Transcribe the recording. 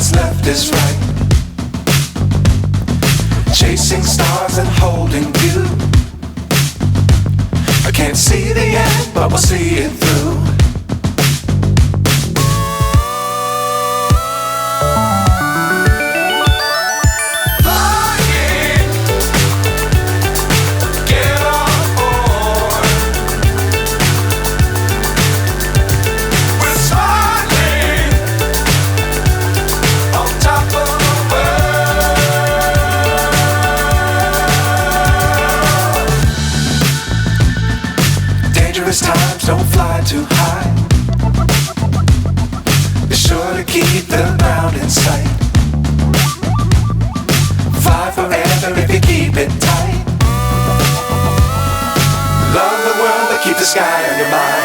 what's left is right. Chasing stars and holding you. I can't see the end, but we'll see it through. Times don't fly too high. Be sure to keep the ground in sight. Fly forever if you keep it tight. Love the world, but keep the sky on your mind.